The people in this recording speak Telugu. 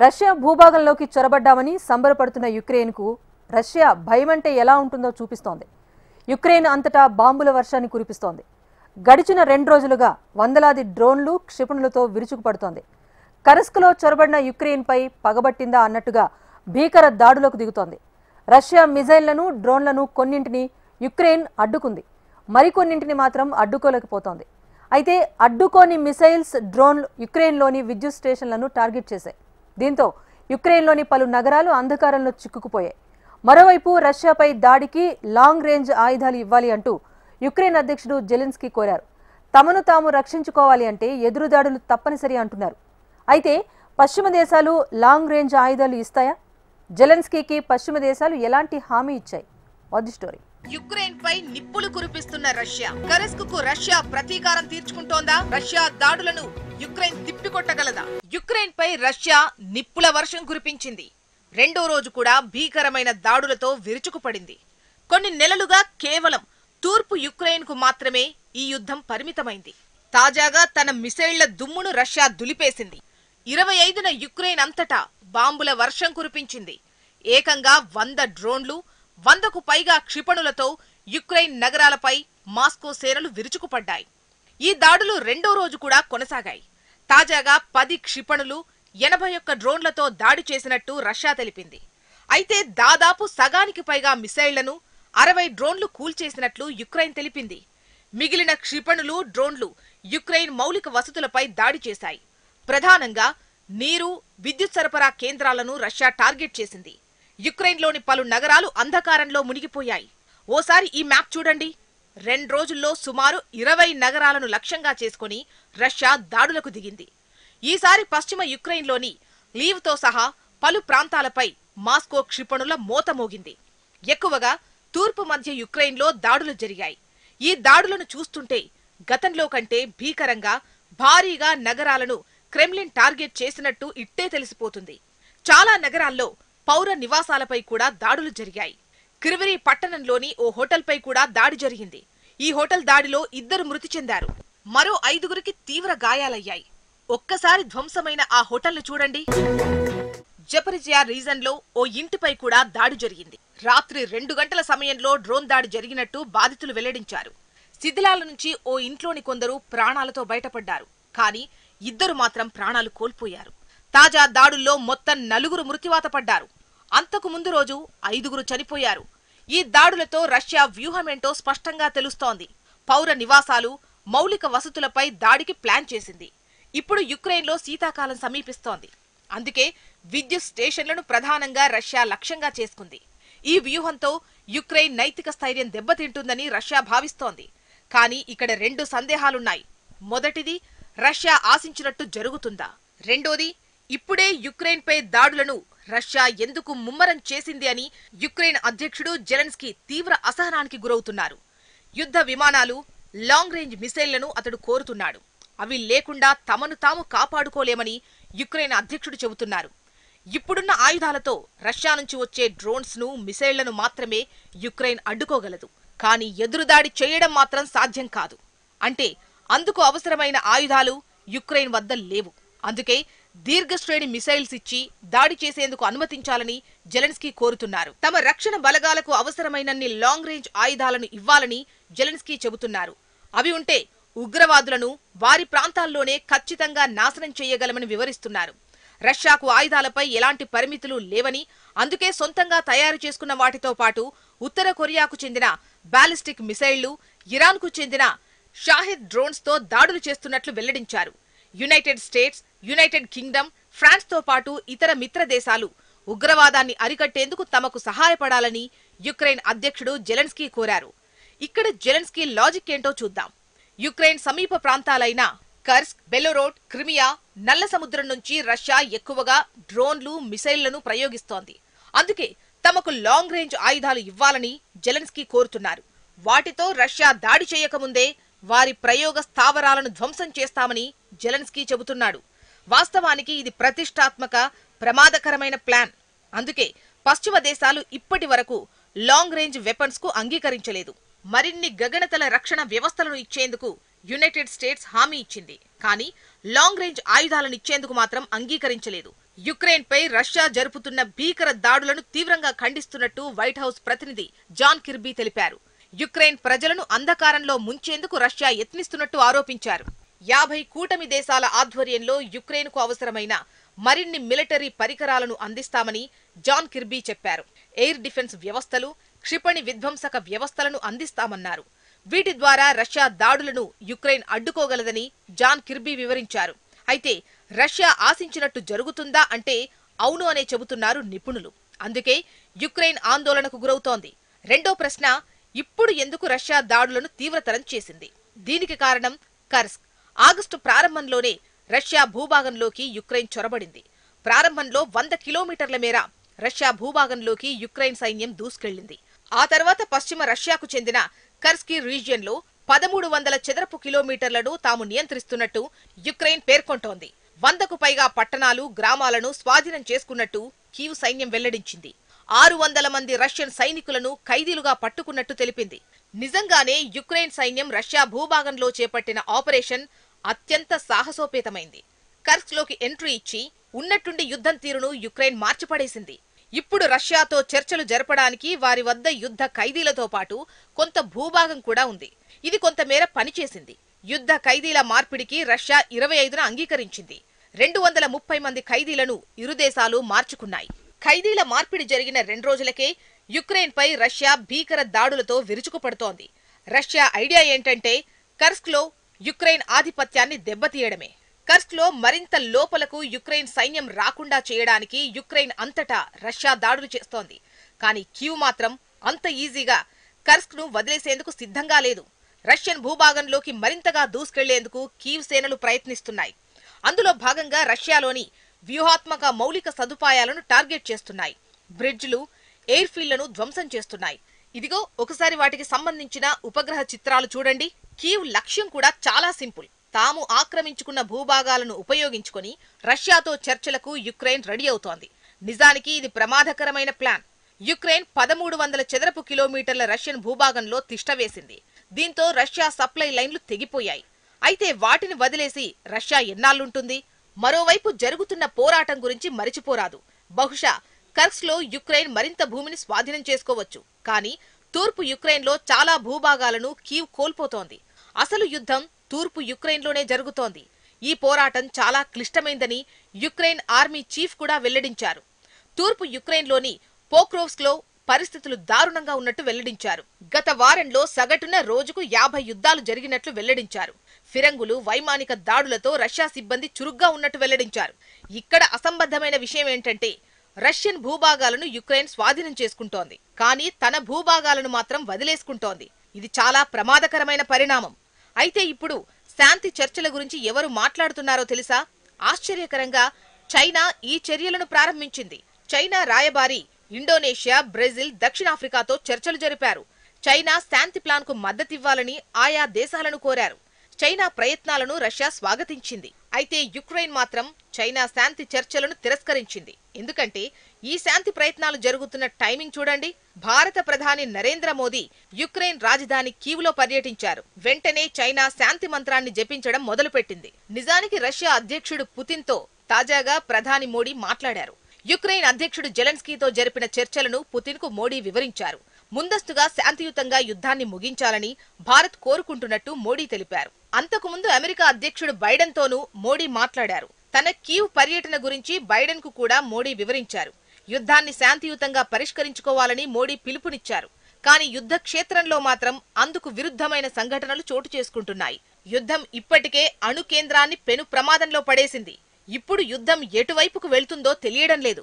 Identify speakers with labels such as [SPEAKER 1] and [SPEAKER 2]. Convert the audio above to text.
[SPEAKER 1] రష్యా భూభాగంలోకి చొరబడ్డామని సంబరపడుతున్న యుక్రెయిన్కు రష్యా భయమంటే ఎలా ఉంటుందో చూపిస్తోంది. యుక్రెయిన్ అంతటా బాంబుల వర్షాన్ని కురిపిస్తోంది. గడిచిన 2 రోజులుగా వందలాది డ్రోన్లు క్షిపణులతో విరుచుకుపడుతోంది. కరస్క్లో చొరబడిన యుక్రెయిన్పై పగబట్టిందా అన్నట్టుగా భీకర దాడులకు దిగుతోంది. రష్యా మిజైళ్లను డ్రోన్లను కొన్నింటిని యుక్రెయిన్ అడ్డుకుంది, మరికొన్నింటిని మాత్రం అడ్డుకోలేకపోతోంది. అయితే అడ్డుకోని మిసైల్స్, డ్రోన్లు యుక్రెయిన్లోని విద్యుత్ స్టేషన్లను టార్గెట్ చేశాయి. దీంతో యుక్రెయిన్లోని పలు నగరాలు అంధకారంలో చిక్కుకుపోయాయి. మరోవైపు రష్యాపై దాడికి లాంగ్ రేంజ్ ఆయుధాలు ఇవ్వాలి అంటూ యుక్రెయిన్ అధ్యక్షుడు జెలెన్స్కీ కోరారు. తమను తాము రక్షించుకోవాలి అంటే ఎదురుదాడులు తప్పనిసరి అంటున్నారు. అయితే పశ్చిమ దేశాలు లాంగ్ రేంజ్ ఆయుధాలు ఇస్తాయా? జెలెన్స్కీకి పశ్చిమ దేశాలు ఎలాంటి హామీ ఇచ్చాయి? What the story?
[SPEAKER 2] యుక్రెయిన్ పై నిప్పులు కురిపిస్తున్న రష్యా. కరస్క్కు రష్యా ప్రతీకారం తీర్చుకుంటోందా? రష్యా దాడులను యుక్రెయిన్ తిప్పికొట్టగలదా? యుక్రెయిన్ పై రష్యా నిప్పుల వర్షం కురిపించింది. 2వ రోజు కూడా భీకరమైన దాడులతో విరుచుకుపడింది. కొన్ని నెలలుగా కేవలం తూర్పు యుక్రెయిన్ కు మాత్రమే ఈ యుద్ధం పరిమితమైంది. తాజాగా తన మిసైళ్ల దుమ్మును రష్యా దులిపేసింది. 25న యుక్రెయిన్ అంతటా బాంబుల వర్షం కురిపించింది. ఏకంగా 100 డ్రోన్లు, 100కు పైగా క్షిపణులతో యుక్రెయిన్ నగరాలపై మాస్కో సేనలు విరుచుకుపడ్డాయి. ఈ దాడులు 2వ రోజు కూడా కొనసాగాయి. తాజాగా 10 క్షిపణులు, 81 డ్రోన్లతో దాడి చేసినట్టు రష్యా తెలిపింది. అయితే దాదాపు సగానికి పైగా మిసైళ్లను, 60 డ్రోన్లు కూల్చేసినట్లు యుక్రెయిన్ తెలిపింది. మిగిలిన క్షిపణులు, డ్రోన్లు యుక్రెయిన్ మౌలిక వసతులపై దాడి చేశాయి. ప్రధానంగా నీరు, విద్యుత్ సరఫరా కేంద్రాలను రష్యా టార్గెట్ చేసింది. యుక్రెయిన్లోని పలు నగరాలు అంధకారంలో మునిగిపోయాయి. ఓసారి ఈ మ్యాప్ చూడండి. 2 రోజుల్లో సుమారు 20 నగరాలను లక్ష్యంగా చేసుకుని రష్యా దాడులకు దిగింది. ఈసారి పశ్చిమ యుక్రెయిన్లోని లీవ్తో సహా పలు ప్రాంతాలపై మాస్కో క్షిపణుల మోత మోగింది. ఎక్కువగా తూర్పు మధ్య యుక్రెయిన్లో దాడులు జరిగాయి. ఈ దాడులను చూస్తుంటే గతంలో కంటే భీకరంగా, భారీగా నగరాలను క్రెమ్లిన్ టార్గెట్ చేసినట్టు ఇట్టే తెలిసిపోతుంది. చాలా నగరాల్లో పౌర నివాసాలపై కూడా దాడులు జరిగాయి. క్రివరీ పట్టణంలోని ఓ హోటల్పై కూడా దాడి జరిగింది. ఈ హోటల్ దాడిలో 2 మృతి చెందారు. మరో 5గురికి తీవ్ర గాయాలయ్యాయి. ఒక్కసారి ధ్వంసమైన ఆ హోటల్ను చూడండి. జపరిజియా రీజన్లో ఓ ఇంటిపై కూడా దాడి జరిగింది. రాత్రి 2 గంటల సమయంలో డ్రోన్ దాడి జరిగినట్టు బాధితులు వెల్లడించారు. శిథిలాల నుంచి ఓ ఇంట్లోని కొందరు ప్రాణాలతో బయటపడ్డారు. కానీ 2 మాత్రం ప్రాణాలు కోల్పోయారు. తాజా దాడుల్లో మొత్తం 4 మృత్యువాత పడ్డారు. అంతకు ముందు రోజు 5గురు చనిపోయారు. ఈ దాడులతో రష్యా వ్యూహమేంటో స్పష్టంగా తెలుస్తోంది. పౌర నివాసాలు, మౌలిక వసతులపై దాడికి ప్లాన్ చేసింది. ఇప్పుడు యుక్రెయిన్లో శీతాకాలం సమీపిస్తోంది. అందుకే విద్యుత్ స్టేషన్లను ప్రధానంగా రష్యా లక్ష్యంగా చేసుకుంది. ఈ వ్యూహంతో యుక్రెయిన్ నైతిక స్థైర్యం దెబ్బతింటుందని రష్యా భావిస్తోంది. కానీ ఇక్కడ 2 సందేహాలున్నాయి. మొదటిది, రష్యా ఆశించినట్టు జరుగుతుందా? రెండోది, ఇప్పుడే యుక్రెయిన్పై దాడులను రష్యా ఎందుకు ముమ్మరం చేసింది అని యుక్రెయిన్ అధ్యక్షుడు జెలెన్స్కీ తీవ్ర అసహనానికి గురవుతున్నారు. యుద్ధ విమానాలు, లాంగ్ రేంజ్ మిసైళ్లను అతడు కోరుతున్నాడు. అవి లేకుండా తమను తాము కాపాడుకోలేమని యుక్రెయిన్ అధ్యక్షుడు చెబుతున్నారు. ఇప్పుడున్న ఆయుధాలతో రష్యా నుంచి వచ్చే డ్రోన్స్ ను, మిసైళ్లను మాత్రమే యుక్రెయిన్ అడ్డుకోగలదు. కానీ ఎదురుదాడి చేయడం మాత్రం సాధ్యం కాదు. అంటే అందుకు అవసరమైన ఆయుధాలు యుక్రెయిన్ వద్ద లేవు. అందుకే దీర్ఘశ్రేణి మిసైల్స్ ఇచ్చి దాడి చేసేందుకు అనుమతించాలని జెలెన్స్కీ కోరుతున్నారు. తమ రక్షణ బలగాలకు అవసరమైనన్ని లాంగ్ రేంజ్ ఆయుధాలను ఇవ్వాలని జెలెన్స్కీ చెబుతున్నారు. అవి ఉంటే ఉగ్రవాదులను వారి ప్రాంతాల్లోనే ఖచ్చితంగా నాశనం చేయగలమని వివరిస్తున్నారు. రష్యాకు ఆయుధాలపై ఎలాంటి పరిమితులు లేవని, అందుకే సొంతంగా తయారు చేసుకున్న వాటితో పాటు ఉత్తర కొరియాకు చెందిన బాలిస్టిక్ మిసైళ్లు, ఇరాన్కు చెందిన షాహిద్ డ్రోన్స్ తో దాడులు చేస్తున్నట్లు వెల్లడించారు. United States, United Kingdom, France తో పాటు ఇతర మిత్ర దేశాలు ఉగ్రవాదాన్ని అరికట్టేందుకు తమకు సహాయపడాలని యుక్రెయిన్ అధ్యక్షుడు జెలెన్స్కీ కోరారు. ఇక్కడ జెలెన్స్కీ లాజిక్ ఏంటో చూద్దాం. యుక్రెయిన్ సమీప ప్రాంతాలైన కర్స్క్, బెలోరోడ్, క్రిమియా, నల్ల సముద్రం నుంచి రష్యా ఎక్కువగా డ్రోన్లు, మిసైళ్లను ప్రయోగిస్తోంది. అందుకే తమకు లాంగ్ రేంజ్ ఆయుధాలు ఇవ్వాలని జెలెన్స్కీ కోరుతున్నారు. వాటితో రష్యా దాడి చేయకముందే వారి ప్రయోగ స్థావరాలను ధ్వంసం చేస్తామని జెలెన్స్కీ చెబుతున్నాడు. వాస్తవానికి ఇది ప్రతిష్టాత్మక, ప్రమాదకరమైన ప్లాన్. అందుకే పశ్చిమ దేశాలు ఇప్పటి వరకు లాంగ్ రేంజ్ వెపన్స్ కు అంగీకరించలేదు. మరిన్ని గగనతల రక్షణ వ్యవస్థలను ఇచ్చేందుకు యునైటెడ్ స్టేట్స్ హామీ ఇచ్చింది. కానీ లాంగ్ రేంజ్ ఆయుధాలను ఇచ్చేందుకు మాత్రం అంగీకరించలేదు. యుక్రెయిన్ పై రష్యా జరుపుతున్న భీకర దాడులను తీవ్రంగా ఖండిస్తున్నట్టు వైట్ హౌస్ ప్రతినిధి జాన్ కిర్బీ తెలిపారు. యుక్రెయిన్ ప్రజలను అంధకారంలో ముంచేందుకు రష్యా యత్నిస్తున్నట్టు ఆరోపించారు. 50 కూటమి దేశాల ఆధ్వర్యంలో యుక్రెయిన్కు అవసరమైన మరిన్ని మిలిటరీ పరికరాలను అందిస్తామని జాన్ కిర్బీ చెప్పారు. ఎయిర్ డిఫెన్స్ వ్యవస్థలు, క్షిపణి విధ్వంసక వ్యవస్థలను అందిస్తామన్నారు. వీటి ద్వారా రష్యా దాడులను యుక్రెయిన్ అడ్డుకోగలదని జాన్ కిర్బీ వివరించారు. అయితే రష్యా ఆశించినట్టు జరుగుతుందా అంటే అవును అనే చెబుతున్నారు నిపుణులు. అందుకే యుక్రెయిన్ ఆందోళనకు గురవుతోంది. రెండో ప్రశ్న, ఇప్పుడు ఎందుకు రష్యా దాడులను తీవ్రతరం చేసింది? దీనికి కారణం కర్స్క్. ఆగస్టు ప్రారంభంలోనే రష్యా భూభాగంలోకి యుక్రెయిన్ చొరబడింది. ప్రారంభంలో 100 కిలోమీటర్ల మేర రష్యా భూభాగంలోకి యుక్రెయిన్ సైన్యం దూసుకెళ్లింది. ఆ తర్వాత పశ్చిమ రష్యాకు చెందిన కర్స్కీ రీజియన్లో 1300 చదరపు కిలోమీటర్లను తాము నియంత్రిస్తున్నట్టు యుక్రెయిన్ పేర్కొంటోంది. 100కు పైగా పట్టణాలు, గ్రామాలను స్వాధీనం చేసుకున్నట్టు కీవ్ సైన్యం వెల్లడించింది. 600 మంది రష్యన్ సైనికులను ఖైదీలుగా పట్టుకున్నట్టు తెలిపింది. నిజంగానే యుక్రెయిన్ సైన్యం రష్యా భూభాగంలో చేపట్టిన ఆపరేషన్ అత్యంత సాహసోపేతమైంది. కర్స్క్లోకి ఎంట్రీ ఇచ్చి ఉన్నట్టుండి యుద్ధం తీరును యుక్రెయిన్ మార్చిపడేసింది. ఇప్పుడు రష్యాతో చర్చలు జరపడానికి వారి వద్ద యుద్ధ ఖైదీలతో పాటు కొంత భూభాగం కూడా ఉంది. ఇది కొంతమేర పనిచేసింది. యుద్ధ ఖైదీల మార్పిడికి రష్యా 25న అంగీకరించింది. 230 మంది ఖైదీలను ఇరు దేశాలు మార్చుకున్నాయి. ఖైదీల మార్పిడి జరిగిన 2 రోజులకే యుక్రెయిన్పై రష్యా భీకర దాడులతో విరుచుకుపడుతోంది. రష్యా ఐడియా ఏంటంటే కర్స్క్లో యుక్రెయిన్ ఆధిపత్యాన్ని దెబ్బతీయడమే. కర్స్క్లో మరింత లోపలకు యుక్రెయిన్ సైన్యం రాకుండా చేయడానికి యుక్రెయిన్ అంతటా రష్యా దాడులు చేస్తోంది. కానీ కీవ్ మాత్రం అంత ఈజీగా కర్స్క్ను వదిలేసేందుకు సిద్ధంగా లేదు. రష్యన్ భూభాగంలోకి మరింతగా దూసుకెళ్లేందుకు కీవ్ సేనలు ప్రయత్నిస్తున్నాయి. అందులో భాగంగా రష్యాలోని వ్యూహాత్మక మౌలిక సదుపాయాలను టార్గెట్ చేస్తున్నాయి. బ్రిడ్జ్లు, ఎయిర్ ఫీల్డ్లను ధ్వంసం చేస్తున్నాయి. ఇదిగో ఒకసారి వాటికి సంబంధించిన ఉపగ్రహ చిత్రాలు చూడండి. కీవ్ లక్ష్యం కూడా చాలా సింపుల్. తాము ఆక్రమించుకున్న భూభాగాలను ఉపయోగించుకొని రష్యాతో చర్చలకు యుక్రెయిన్ రెడీ అవుతోంది. నిజానికి ఇది ప్రమాదకరమైన ప్లాన్. యుక్రెయిన్ 1300 చదరపు కిలోమీటర్ల రష్యన్ భూభాగంలో తిష్టవేసింది. దీంతో రష్యా సప్లై లైన్లు తెగిపోయాయి. అయితే వాటిని వదిలేసి రష్యా ఎన్నాళ్లుంటుంది? మరోవైపు జరుగుతున్న పోరాటం గురించి మరిచిపోరాదు. బహుశా కర్స్క్లో యుక్రెయిన్ మరింత భూమిని స్వాధీనం చేసుకోవచ్చు. కానీ తూర్పు యుక్రెయిన్లో చాలా భూభాగాలను కీవ్ కోల్పోతోంది. అసలు యుద్ధం తూర్పు యుక్రెయిన్లోనే జరుగుతోంది. ఈ పోరాటం చాలా క్లిష్టమైందని యుక్రెయిన్ ఆర్మీ చీఫ్ కూడా వెల్లడించారు. తూర్పు యుక్రెయిన్లోని పోక్రోవ్స్క్లో పరిస్థితులు దారుణంగా ఉన్నట్టు వెల్లడించారు. గత వారంలో సగటున రోజుకు 50 యుద్ధాలు జరిగినట్లు వెల్లడించారు. ఫిరంగులు, వైమానిక దాడులతో రష్యా సిబ్బంది చురుగ్గా ఉన్నట్టు వెల్లడించారు. ఇక్కడ అసంబద్ధమైన విషయం ఏంటంటే రష్యన్ భూభాగాలను యుక్రెయిన్ స్వాధీనం చేసుకుంటోంది. కానీ తన భూభాగాలను మాత్రం వదిలేసుకుంటోంది. ఇది చాలా ప్రమాదకరమైన పరిణామం. అయితే ఇప్పుడు శాంతి చర్చల గురించి ఎవరు మాట్లాడుతున్నారో తెలుసా? ఆశ్చర్యకరంగా చైనా ఈ చర్యలను ప్రారంభించింది. చైనా రాయబారి ఇండోనేషియా, బ్రెజిల్, దక్షిణాఫ్రికాతో చర్చలు జరిపారు. చైనా శాంతి ప్లాన్కు మద్దతివ్వాలని ఆయా దేశాలను కోరారు. చైనా ప్రయత్నాలను రష్యా స్వాగతించింది. అయితే యుక్రెయిన్ మాత్రం చైనా శాంతి చర్చలను తిరస్కరించింది. ఎందుకంటే ఈ శాంతి ప్రయత్నాలు జరుగుతున్న టైమింగ్ చూడండి. భారత ప్రధాని నరేంద్ర మోదీ యుక్రెయిన్ రాజధాని కీవ్లో పర్యటించారు. వెంటనే చైనా శాంతి మంత్రాన్ని జపించడం మొదలుపెట్టింది. నిజానికి రష్యా అధ్యక్షుడు పుతిన్తో తాజాగా ప్రధాని మోడీ మాట్లాడారు. యుక్రెయిన్ అధ్యక్షుడు జెలెన్స్కీతో జరిపిన చర్చలను పుతిన్కు మోడీ వివరించారు. ముందస్తుగా శాంతియుతంగా యుద్ధాన్ని ముగించాలని భారత్ కోరుకుంటున్నట్టు మోడీ తెలిపారు. అంతకుముందు అమెరికా అధ్యక్షుడు బైడెన్తోనూ మోడీ మాట్లాడారు. తన కీవ్ పర్యటన గురించి బైడెన్కు కూడా మోడీ వివరించారు. యుద్ధాన్ని శాంతియుతంగా పరిష్కరించుకోవాలని మోడీ పిలుపునిచ్చారు. కానీ యుద్ధ క్షేత్రంలో మాత్రం అందుకు విరుద్ధమైన సంఘటనలు చోటు చేసుకుంటున్నాయి. యుద్ధం ఇప్పటికే అణు కేంద్రాన్ని పెను ప్రమాదంలో పడేసింది. ఇప్పుడు యుద్ధం ఎటువైపుకు వెళ్తుందో తెలియడం లేదు.